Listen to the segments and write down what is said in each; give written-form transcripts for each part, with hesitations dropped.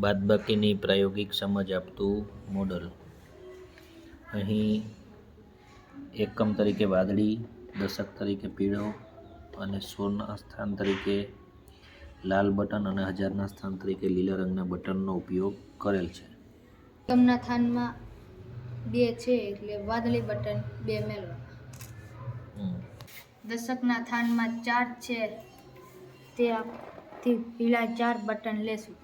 બાદબાકીની પ્રાયોગિક સમજ આપતું મોડલ. અહીં એકમ તરીકે વાદળી, દશક તરીકે પીળો અને 100ના સ્થાન તરીકે લાલ બટન અને 1000ના સ્થાન તરીકે લીલા રંગના બટનનો ઉપયોગ કરેલ છે. એકમના સ્થાનમાં 2 છે એટલે વાદળી બટન 2 મેળવવા. દશકના સ્થાનમાં 4 છે તેથી પીળા 4 બટન લેશું.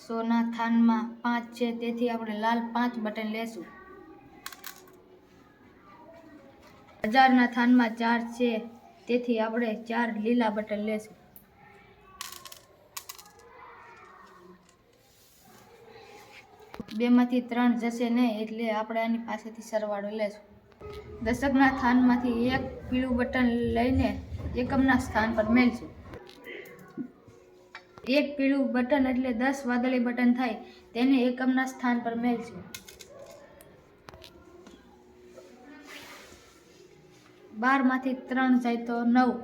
100ના સ્થાનમાં 5 છે તેથી આપણે લાલ 5 બટન લેશું. 1000ના સ્થાનમાં 4 છે તેથી આપણે 4 લીલા બટન લેશું. બેમાંથી 3 જશે નહીં એટલે આપણે આની પાસેથી સરવાળો લેશું. દશકના સ્થાનમાંથી 1 પીળું બટન લઈને એકમના સ્થાન પર મેળશું. 1 પીળું બટન એટલે 10 વાદળી બટન થાય તેને એકમના સ્થાન પર મેળશું. 12માંથી 3 જાય તો 9.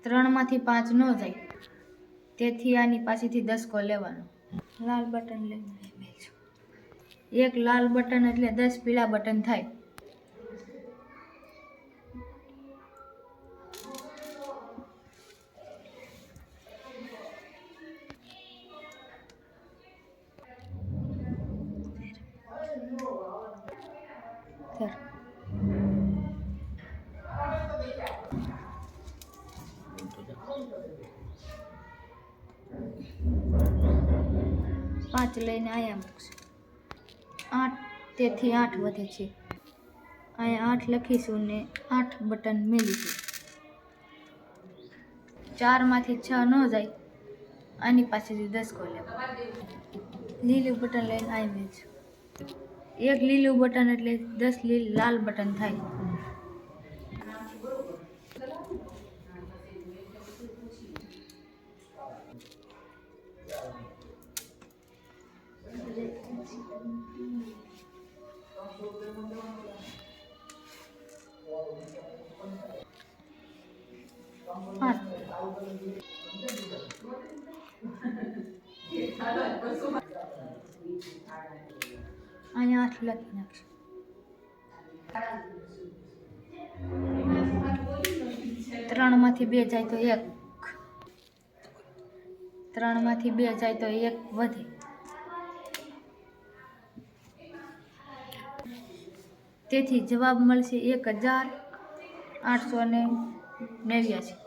3માંથી 5 ન જાય તેથી આની પાસેથી 10 લેવાનો. લાલ બટન લઈને મેળશું. 1 લાલ બટન એટલે 10 પીળા બટન થાય. પાંચ લઈને અહીંયા મૂકશું. 8 તેથી 8 વધે છે. અહીંયા 8 લખીશું ને 8 બટન મેળવીશું. 4માંથી 6 ન જાય આની પાસેથી 10 લેવા. લીલું બટન લઈને અહીં મેળવીશું. 1 લીલું બટન એટલે 10 લાલ બટન થાય. અહીંયા 8 લખી નાખશું. 3માંથી 2 જાય તો 1. 3માંથી 2 જાય તો 1 વધે. તેથી જવાબ મળશે 1889.